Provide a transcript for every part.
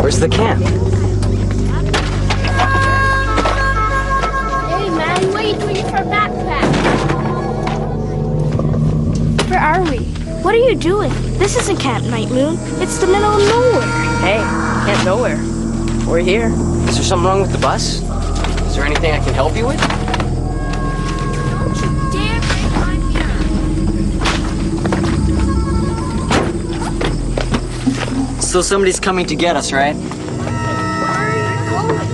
Where's the camp? Hey, man, what are you doing for a backpack? Where are we? What are you doing? This isn't Camp Night Moon. It's the middle of nowhere. Hey, Camp Nowhere. We're here. Is there something wrong with the bus? Is there anything I can help you with? Don't you dare think I'm here. So somebody's coming to get us, right? Where are you going?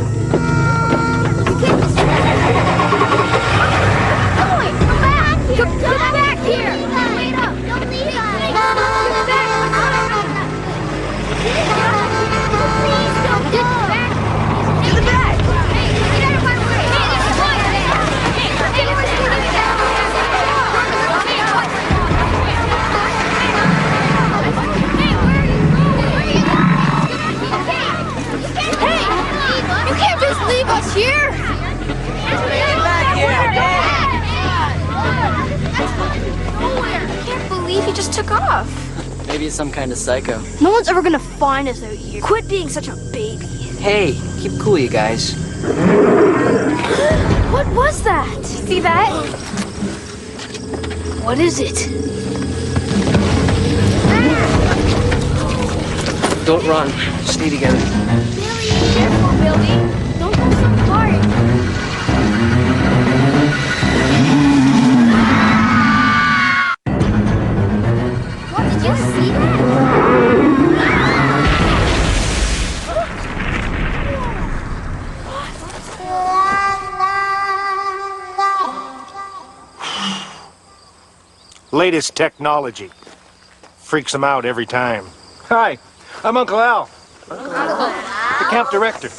Boy, come back! Come back here! Wait up! Don't leave us! Come back! Please don't go! To the back! Hey, get out of my way! Hey, there's a fire there! Hey, where's the you can't just leave us here! I can't believe he just took off. Maybe it's some kind of psycho. No one's ever gonna find us out here. Quit being such a baby. Hey, keep cool, you guys. What was that? See that? What is it? Don't run. Stay together. Billy! Careful, Billy! Don't go so hard! What, did you see that? Latest technology. Freaks them out every time. Hi, I'm Uncle Al. The camp director.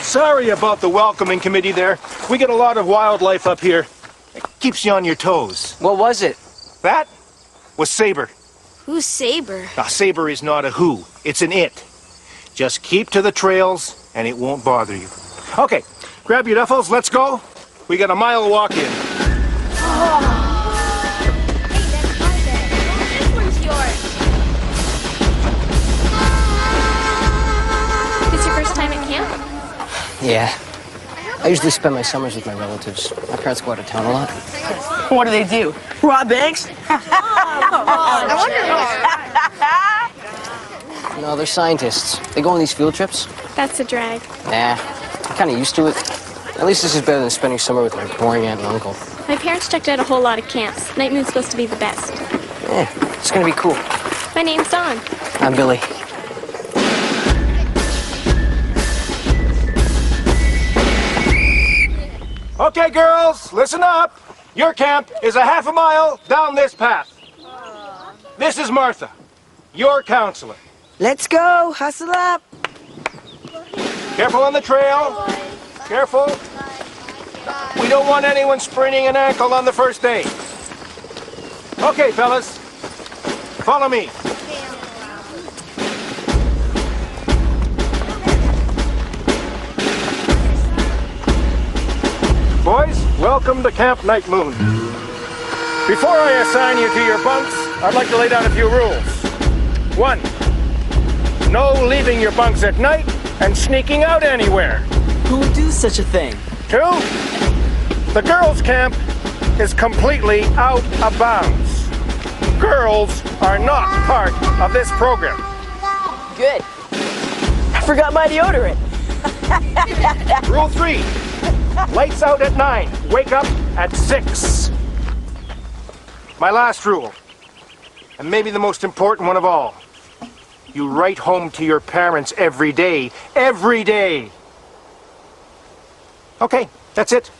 Sorry about the welcoming committee there. We get a lot of wildlife up here. It keeps you on your toes. What was it? That was Saber. Who's Saber? Now, Saber is not a who, it's an it. Just keep to the trails and it won't bother you. Okay, grab your duffels, let's go. We got a mile walk in. Yeah. I usually spend my summers with my relatives. My parents go out of town a lot. What do they do? Rob banks? No, they're scientists. They go on these field trips. That's a drag. Nah, I'm kind of used to it. At least this is better than spending summer with my boring aunt and uncle. My parents checked out a whole lot of camps. Night Moon's supposed to be the best. Yeah, it's gonna be cool. My name's Dawn. I'm Billy. Okay, girls, listen up. Your camp is a half a mile down this path. This is Martha, your counselor. Let's go. Hustle up. Careful on the trail. Careful. We don't want anyone spraining an ankle on the first day. Okay, fellas. Follow me. Boys, welcome to Camp Night Moon. Before I assign you to your bunks, I'd like to lay down a few rules. 1, no leaving your bunks at night and sneaking out anywhere. Who would do such a thing? 2, the girls' camp is completely out of bounds. Girls are not part of this program. Good. I forgot my deodorant. Rule 3, lights out at 9, wake up at 6. My last rule, and maybe the most important one of all, you write home to your parents every day. Every day! Okay, that's it.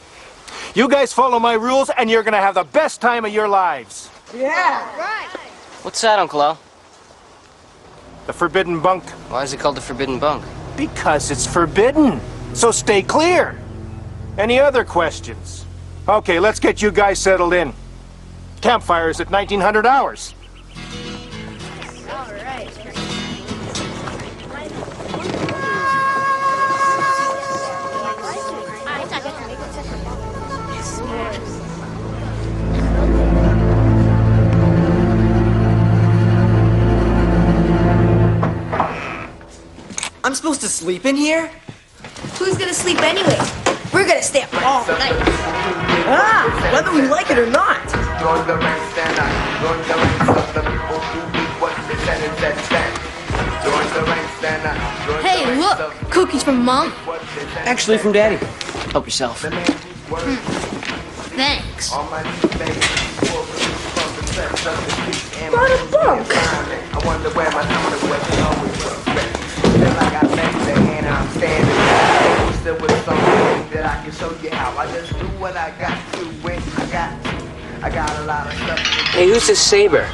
You guys follow my rules and you're gonna have the best time of your lives. Yeah. Right. What's that, Uncle Al? The forbidden bunk. Why is it called the Forbidden Bunk? Because it's forbidden. So stay clear. Any other questions? Okay, let's get you guys settled in. Campfires at 1900 hours. I'm supposed to sleep in here? Who's gonna sleep anyway? We're gonna stay up all night. Whether we like it or not. Hey, look! Cookies from Mom. Actually, from Daddy. Help yourself. Thanks. Hey, who's this Saber?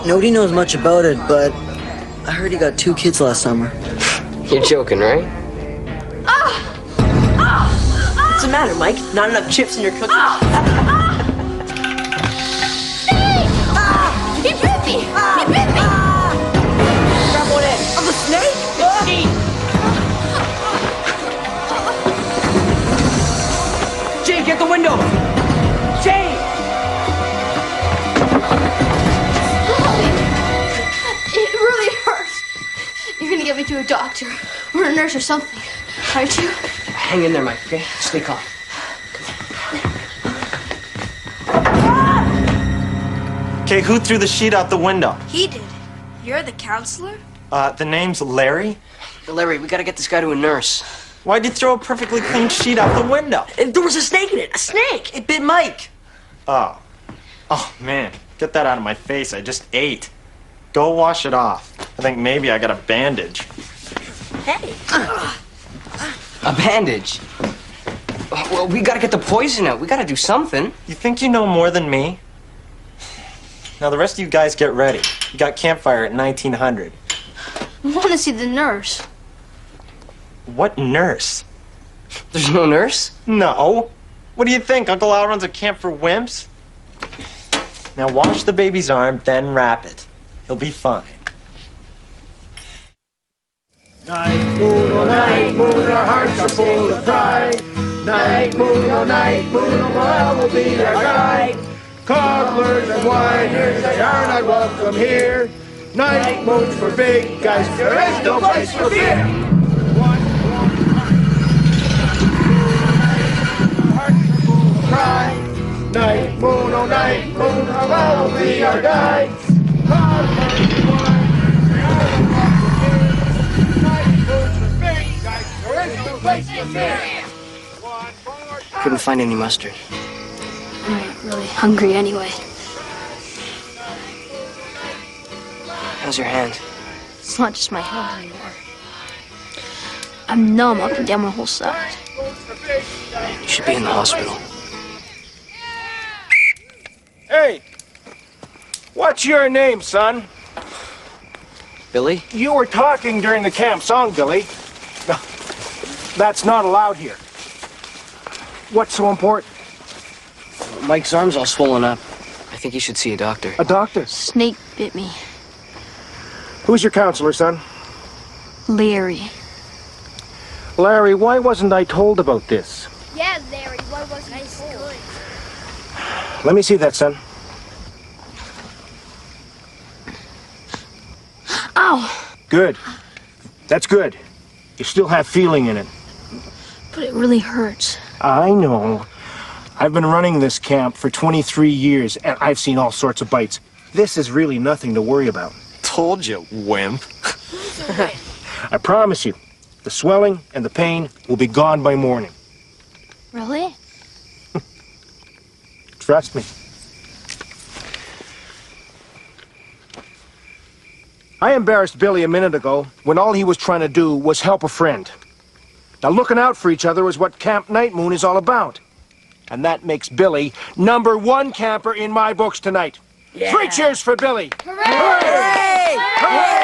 Nobody knows much about it, but I heard he got 2 kids last summer. You're joking, right? What's the matter, Mike? Not enough chips in your cookies? He bit me! He bit me! Grab one end. Of a snake? Jane, get the window! Jane! It really hurts. You're gonna get me to a doctor or a nurse or something, aren't you? Hang in there, Mike, okay? Stay calm. Okay, who threw the sheet out the window? He did. You're the counselor? The name's Larry? Larry, we gotta get this guy to a nurse. Why'd you throw a perfectly clean sheet out the window? There was a snake in it. A snake! It bit Mike. Oh. Oh, man. Get that out of my face. I just ate. Go wash it off. I think maybe I got a bandage. Hey! A bandage? Well, we gotta get the poison out. We gotta do something. You think you know more than me? Now, the rest of you guys get ready. You got campfire at 1900. I want to see the nurse. What nurse? There's no nurse? No. What do you think? Uncle Al runs a camp for wimps? Now wash the baby's arm, then wrap it. He'll be fine. Night moon, our hearts are full of pride. Night moon, oh will be our guide. Cobblers and whiners, they are not welcome here. Night moon's for big guys, there is no place for fear. Night moon, oh how will be our guide. Cobblers and whiners, they are not welcome here. Night moon's for big guys, there is no place for fear. Couldn't find any mustard. I'm not really hungry anyway. How's your hand? It's not just my hand anymore. I'm numb up and down my whole side. You should be in the hospital. Hey! What's your name, son? Billy? You were talking during the camp song, Billy. No, that's not allowed here. What's so important? Mike's arm's all swollen up. I think he should see a doctor. A doctor. Snake bit me. Who's your counselor, son? Larry. Larry, why wasn't I told about this? Yeah, Larry, why wasn't I told? Let me see that, son. Ow! Good. That's good. You still have feeling in it. But it really hurts. I know. I've been running this camp for 23 years, and I've seen all sorts of bites. This is really nothing to worry about. Told you, wimp. I promise you, the swelling and the pain will be gone by morning. Really? Trust me. I embarrassed Billy a minute ago when all he was trying to do was help a friend. Now, looking out for each other is what Camp Night Moon is all about. And that makes Billy #1 camper in my books tonight. Yeah. 3 cheers for Billy. Hooray! Hooray!